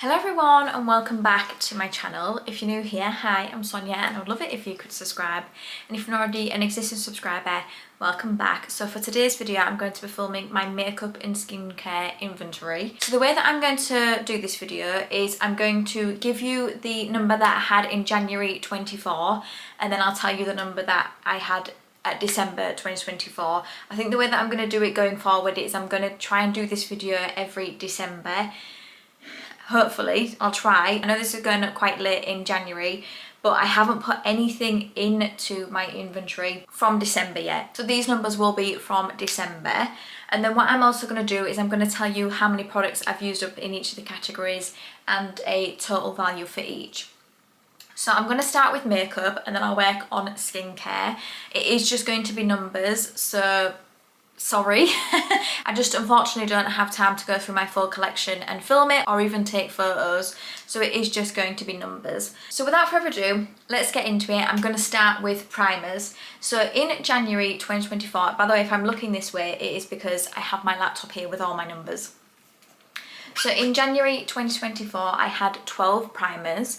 Hello everyone and welcome back to my channel. If you're new here, hi, I'm Sonia and I would love it if you could subscribe. And if you're not already an existing subscriber, welcome back. So for today's video, I'm going to be filming my makeup and skincare inventory. So the way that I'm going to do this video is I'm going to give you the number that I had in January 24 and then I'll tell you the number that I had at December 2024. I think the way that I'm going to do it going forward is I'm going to try and do this video every December. Hopefully, I'll try. I know this is going up quite late in January, but I haven't put anything into my inventory from December yet. So these numbers will be from December. And then what I'm also going to do is I'm going to tell you how many products I've used up in each of the categories and a total value for each. So I'm going to start with makeup and then I'll work on skincare. It is just going to be numbers, so sorry. I just unfortunately don't have time to go through my full collection and film it or even take photos, so it is just going to be numbers. So without further ado, let's get into it. I'm going to start with primers. So in January 2024, by the way, if I'm looking this way, it is because I have my laptop here with all my numbers. So in January 2024, I had 12 primers.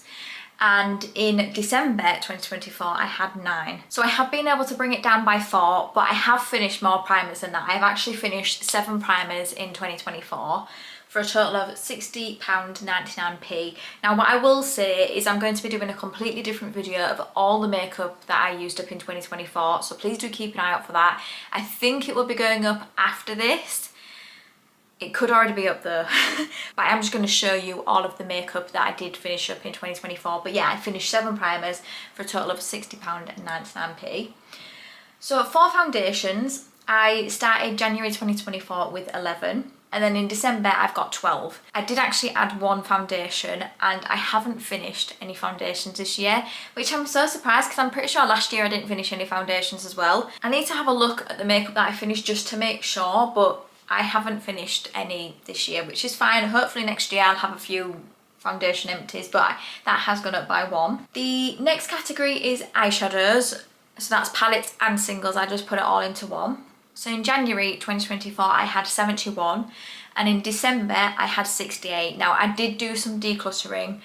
And in December 2024 I had 9. So I have been able to bring it down by 4, but I have finished more primers than that. I've actually finished 7 primers in 2024 for a total of £60.99. Now what I will say is I'm going to be doing a completely different video of all the makeup that I used up in 2024, so please do keep an eye out for that. I think it will be going up after this. It could already be up there, but I'm just going to show you all of the makeup that I did finish up in 2024. But yeah, I finished 7 primers for a total of £60.99. So for foundations, I started January 2024 with 11, and then in December I've got 12. I did actually add 1 foundation and I haven't finished any foundations this year, which I'm so surprised because I'm pretty sure last year I didn't finish any foundations as well. I need to have a look at the makeup that I finished just to make sure, but I haven't finished any this year, which is fine. Hopefully next year I'll have a few foundation empties, but that has gone up by 1. The next category is eyeshadows. So that's palettes and singles. I just put it all into one. So in January 2024, I had 71, and in December I had 68. Now I did do some decluttering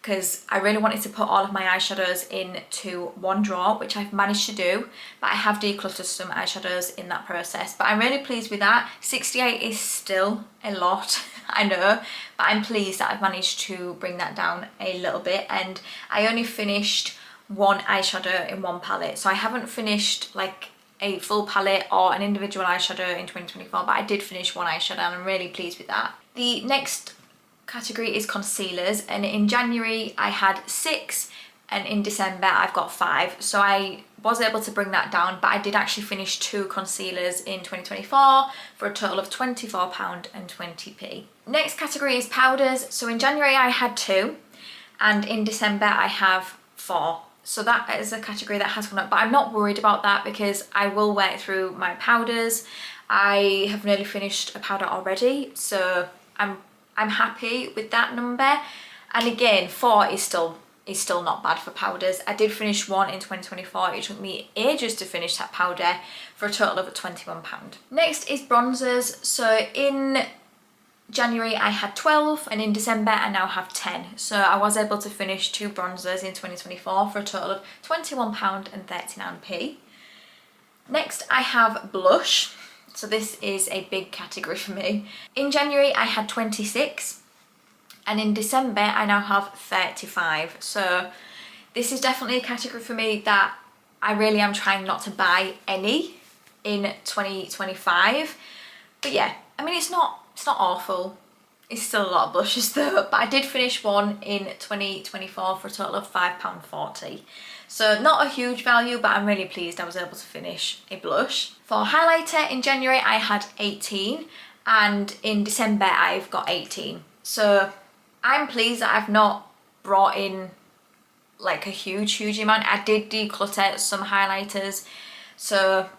because I really wanted to put all of my eyeshadows into one drawer, which I've managed to do, but I have decluttered some eyeshadows in that process. But I'm really pleased with that. 68 is still a lot, I know, but I'm pleased that I've managed to bring that down a little bit. And I only finished 1 eyeshadow in 1 palette, so I haven't finished like a full palette or an individual eyeshadow in 2024, but I did finish 1 eyeshadow and I'm really pleased with that. The next category is concealers, and in January I had 6 and in December I've got 5, so I was able to bring that down, but I did actually finish 2 concealers in 2024 for a total of £24.20. Next category is powders. So in January I had 2 and in December I have 4. So that is a category that has gone up, but I'm not worried about that because I will work through my powders. I have nearly finished a powder already, so I'm happy with that number. And again, 4 is still not bad for powders. I did finish 1 in 2024. It took me ages to finish that powder for a total of £21. Next is bronzers. So in January I had 12 and in December I now have 10. So I was able to finish 2 bronzers in 2024 for a total of £21.39. Next I have blush. So this is a big category for me. In January I had 26 and in December I now have 35. So this is definitely a category for me that I really am trying not to buy any in 2025. But yeah, I mean it's not awful. It's still a lot of blushes though, but I did finish 1 in 2024 for a total of £5.40. So not a huge value, but I'm really pleased I was able to finish a blush. For highlighter, in January I had 18 and in December I've got 18. So I'm pleased that I've not brought in like a huge amount. I did declutter some highlighters, so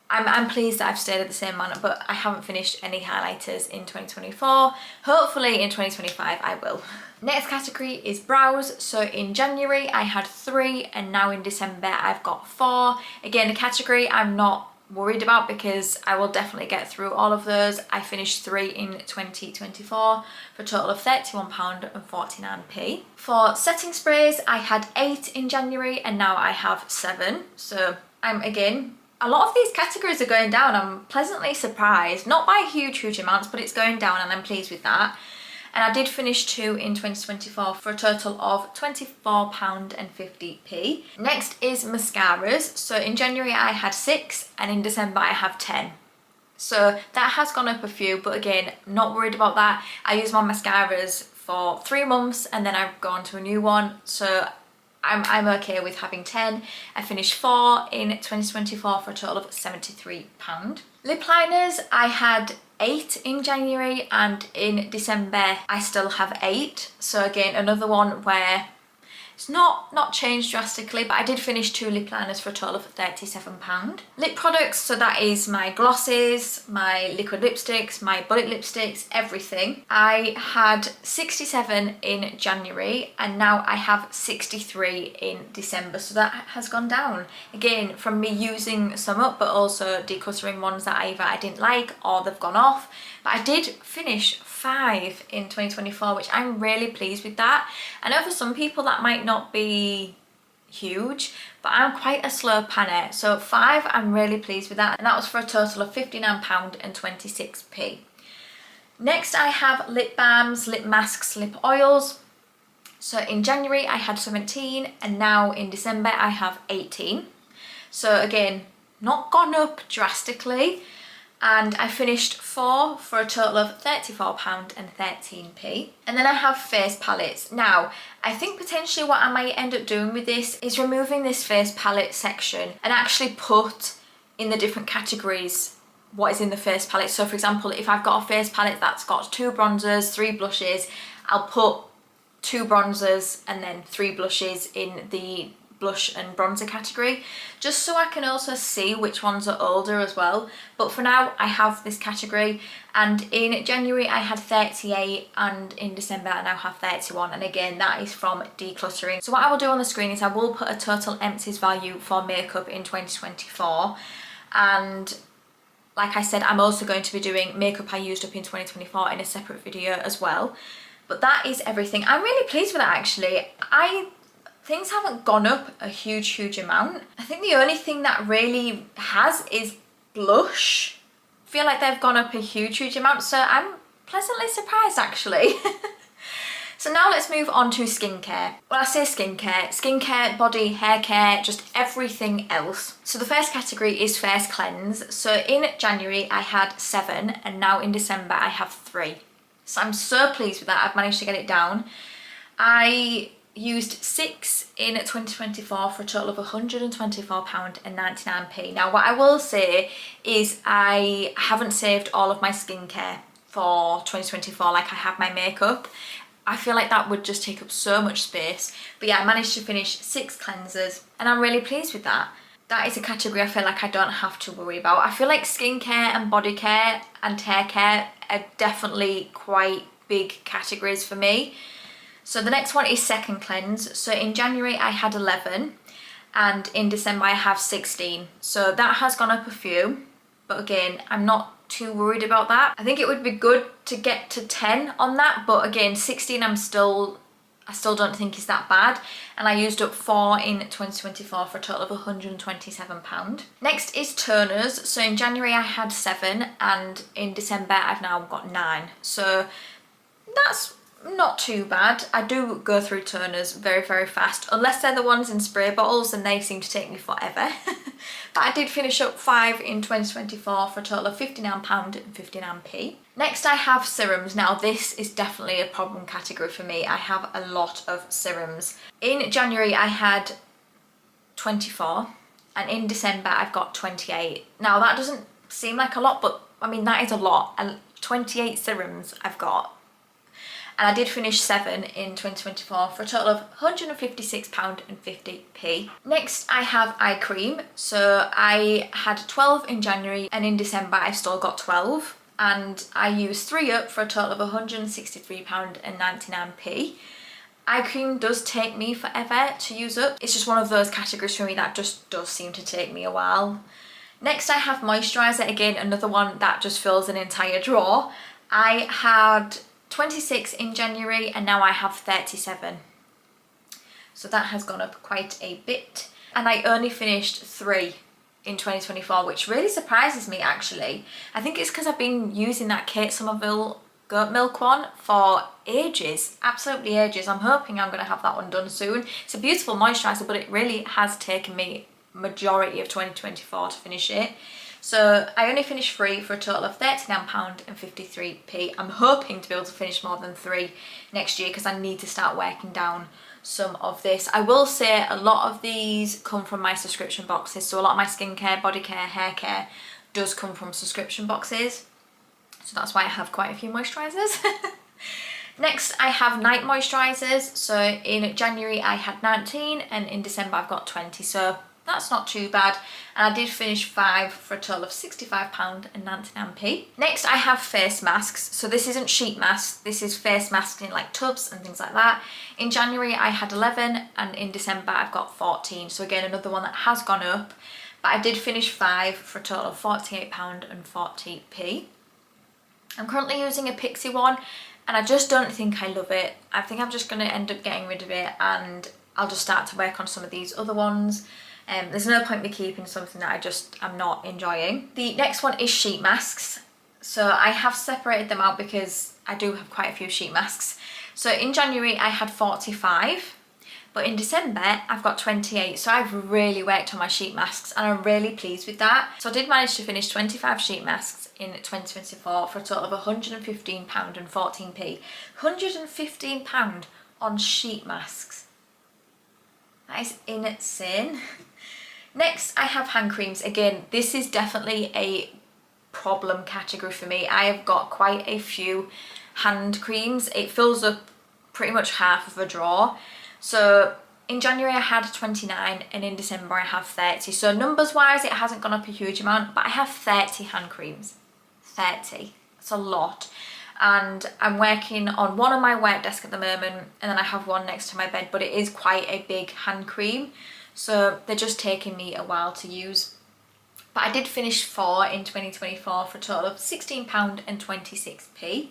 I'm pleased that I've stayed at the same amount, but I haven't finished any highlighters in 2024. Hopefully in 2025 I will. Next category is brows. So in January I had 3 and now in December I've got 4. Again, a category I'm not worried about because I will definitely get through all of those. I finished 3 in 2024 for a total of £31.49. For setting sprays, I had 8 in January and now I have 7. So I'm again, a lot of these categories are going down. I'm pleasantly surprised, not by huge amounts, but it's going down and I'm pleased with that. And I did finish 2 in 2024 for a total of £24.50. Next is mascaras. So in January I had 6 and in December I have 10. So that has gone up a few, but again, not worried about that. I use my mascaras for 3 months and then I go on to a new one. So I'm okay with having 10. I finished 4 in 2024 for a total of £73. Lip liners, I had 8 in January and in December I still have 8. So again, another one where it's not changed drastically, but I did finish 2 lip liners for a total of £37. Lip products, so that is my glosses, my liquid lipsticks, my bullet lipsticks, everything. I had 67 in January and now I have 63 in December, so that has gone down. Again, from me using some up, but also decluttering ones that either I didn't like or they've gone off. But I did finish 5 in 2024, which I'm really pleased with that. I know for some people that might not be huge, but I'm quite a slow panner. So 5, I'm really pleased with that. And that was for a total of £59.26. Next I have lip balms, lip masks, lip oils. So in January I had 17 and now in December I have 18. So again, not gone up drastically. And I finished 4 for a total of £34.13. And then I have face palettes. Now, I think potentially what I might end up doing with this is removing this face palette section and actually put in the different categories what is in the face palette. So for example, if I've got a face palette that's got 2 bronzers, 3 blushes, I'll put 2 bronzers and then 3 blushes in the blush and bronzer category, just so I can also see which ones are older as well. But for now I have this category, and in January I had 38 and in December I now have 31, and again that is from decluttering. So what I will do on the screen is I will put a total empties value for makeup in 2024, and like I said, I'm also going to be doing makeup I used up in 2024 in a separate video as well. But that is everything. I'm really pleased with that actually. Things haven't gone up a huge amount. I think the only thing that really has is blush. I feel like they've gone up a huge amount, so I'm pleasantly surprised actually. So now let's move on to skincare. When I say skincare, body, hair care, just everything else. So the first category is face cleanse. So in January I had 7 and now in December I have 3. So I'm so pleased with that. I've managed to get it down. I used 6 in 2024 for a total of £124.99. Now what I will say is I haven't saved all of my skincare for 2024 like I have my makeup. I feel like that would just take up so much space. But yeah, I managed to finish 6 cleansers and I'm really pleased with that. That is a category I feel like I don't have to worry about. I feel like skincare and body care and hair care are definitely quite big categories for me. So the next one is second cleanse. So in January I had 11 and in December I have 16. So that has gone up a few, but again, I'm not too worried about that. I think it would be good to get to 10 on that, but again, 16 I still don't think is that bad. And I used up 4 in 2024 for a total of £127. Next is toners. So in January I had 7 and in December I've now got 9. So that's not too bad. I do go through toners very fast, unless they're the ones in spray bottles and they seem to take me forever. But I did finish up 5 in 2024 for a total of £59.59. Next I have serums. Now this is definitely a problem category for me. I have a lot of serums. In January I had 24 and in December I've got 28. Now that doesn't seem like a lot, but I mean that is a lot. 28 serums I've got. And I did finish 7 in 2024 for a total of £156.50. Next I have eye cream. So I had 12 in January and in December I've still got 12. And I used 3 up for a total of £163.99. Eye cream does take me forever to use up. It's just one of those categories for me that just does seem to take me a while Next I have moisturiser, again another one that just fills an entire drawer. I had 26 in January and now I have 37. So that has gone up quite a bit. And I only finished 3 in 2024, which really surprises me actually. I think it's because I've been using that Kate Somerville goat milk one for ages, absolutely ages. I'm hoping I'm going to have that one done soon. It's a beautiful moisturiser, but it really has taken me majority of 2024 to finish it. So I only finished 3 for a total of £39.53. I'm hoping to be able to finish more than 3 next year because I need to start working down some of this. I will say a lot of these come from my subscription boxes. So a lot of my skincare, Bodycare, Haircare does come from subscription boxes. So that's why I have quite a few moisturisers. Next I have night moisturisers. So in January I had 19 and in December I've got 20. So that's not too bad. And I did finish 5 for a total of £65.99. Next I have face masks. So this isn't sheet masks, this is face masks in like tubs and things like that. In January I had 11 and in December I've got 14. So again another one that has gone up. But I did finish 5 for a total of £48.40. I'm currently using a Pixie one and I just don't think I love it. I think I'm just going to end up getting rid of it and I'll just start to work on some of these other ones. There's no point me keeping something that I'm not enjoying. The next one is sheet masks. So I have separated them out because I do have quite a few sheet masks. So in January I had 45, but in December I've got 28. So I've really worked on my sheet masks and I'm really pleased with that. So I did manage to finish 25 sheet masks in 2024 for a total of £115.14. £115 on sheet masks. That is insane. Next I have hand creams. Again, this is definitely a problem category for me. I have got quite a few hand creams. It fills up pretty much half of a drawer. So in January I had 29 and in December I have 30. So numbers wise it hasn't gone up a huge amount, but I have 30 hand creams. 30. It's a lot. And I'm working on one on my work desk at the moment and then I have one next to my bed, but it is quite a big hand cream. So they're just taking me a while to use. But I did finish 4 in 2024 for a total of £16.26.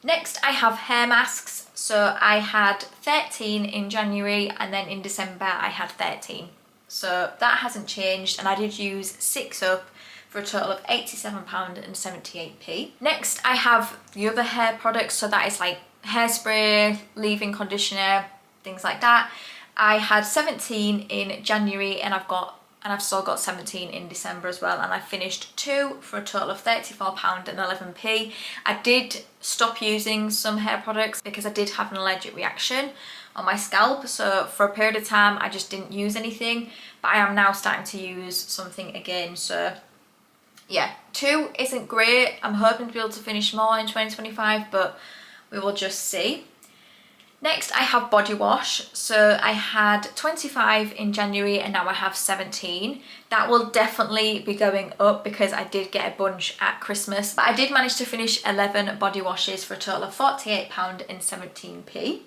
Next I have hair masks. So I had 13 in January and then in December I had 13. So that hasn't changed and I did use 6 up for a total of £87.78. Next I have the other hair products. So that is like hairspray, leave-in conditioner, things like that. I had 17 in January and I've still got 17 in December as well, and I finished 2 for a total of £34.11. I did stop using some hair products because I did have an allergic reaction on my scalp, so for a period of time I just didn't use anything, but I am now starting to use something again. So yeah, 2 isn't great. I'm hoping to be able to finish more in 2025, but we will just see. Next I have body wash. So I had 25 in January and now I have 17. That will definitely be going up because I did get a bunch at Christmas. But I did manage to finish 11 body washes for a total of £48.17.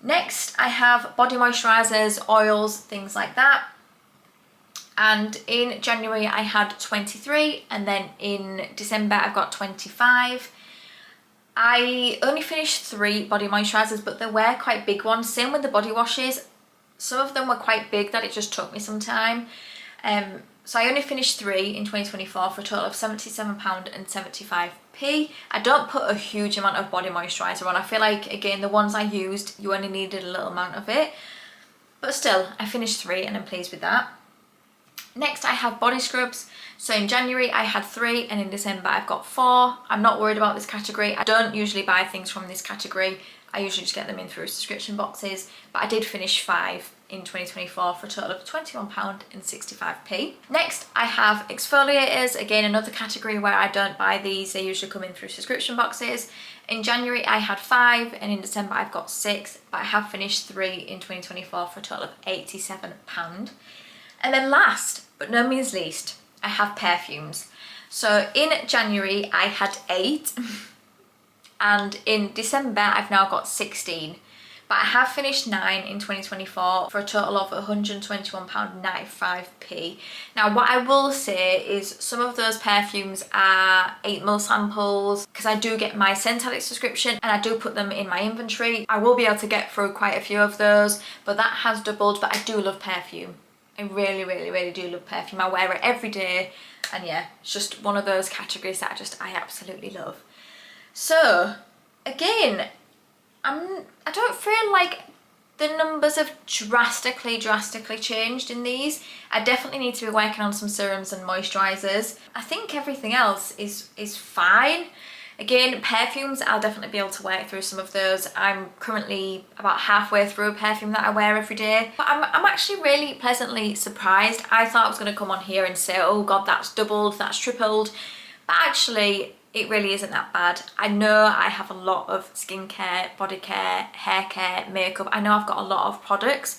Next I have body moisturisers, oils, things like that. And in January I had 23 and then in December I've got 25. I only finished 3 body moisturisers, but they were quite big ones. Same with the body washes. Some of them were quite big that it just took me some time. So I only finished 3 in 2024 for a total of £77.75. I don't put a huge amount of body moisturiser on. I feel like, again, the ones I used, you only needed a little amount of it. But still, I finished 3 and I'm pleased with that. Next I have body scrubs. So in January I had 3 and in December I've got 4. I'm not worried about this category. I don't usually buy things from this category. I usually just get them in through subscription boxes. But I did finish 5 in 2024 for a total of £21.65. Next I have exfoliators. Again, another category where I don't buy these. They usually come in through subscription boxes. In January I had 5 and in December I've got 6. But I have finished 3 in 2024 for a total of £87. And then last, but no means least, I have perfumes. So in January I had 8 and in December I've now got 16. but I have finished 9 in 2024 for a total of £121.95p. Now what I will say is some of those perfumes are 8ml samples, because I do get my Scent Addict subscription and I do put them in my inventory. I will be able to get through quite a few of those, but that has doubled. But I do love perfume. I really do love perfume. I wear it every day, and yeah, it's just one of those categories that I absolutely love. So again, I don't feel like the numbers have drastically changed in these. I definitely need to be working on some serums and moisturisers. I think everything else is fine. Again, perfumes, I'll definitely be able to work through some of those. I'm currently about halfway through a perfume that I wear every day. But I'm actually really pleasantly surprised. I thought I was going to come on here and say, oh God, that's doubled, that's tripled. But actually, it really isn't that bad. I know I have a lot of skincare, body care, hair care, makeup. I know I've got a lot of products,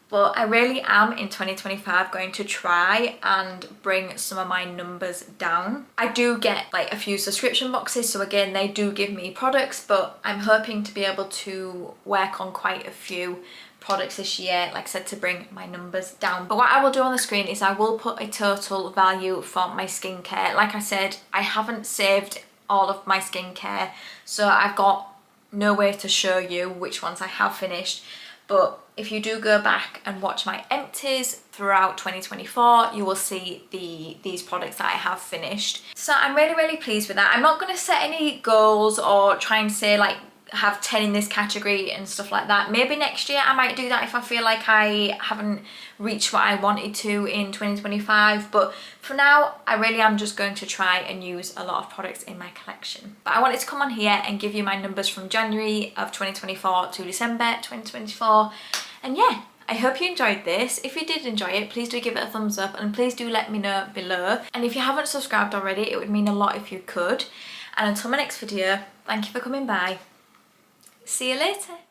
but I really am in 2025 going to try and bring some of my numbers down. I do get like a few subscription boxes, so again, they do give me products, but I'm hoping to be able to work on quite a few products this year, like I said, to bring my numbers down. But what I will do on the screen is I will put a total value for my skincare. Like I said, I haven't saved all of my skincare, so I've got no way to show you which ones I have finished. But if you do go back and watch my empties throughout 2024, you will see these products that I have finished. So I'm really pleased with that. I'm not going to set any goals or try and say like have 10 in this category and stuff like that. Maybe next year I might do that if I feel like I haven't reached what I wanted to in 2025, but for now I really am just going to try and use a lot of products in my collection. But I wanted to come on here and give you my numbers from January of 2024 to December 2024, and yeah, I hope you enjoyed this. If you did enjoy it, please do give it a thumbs up, and please do let me know below. And if you haven't subscribed already, it would mean a lot if you could. And until my next video, thank you for coming by. See you later.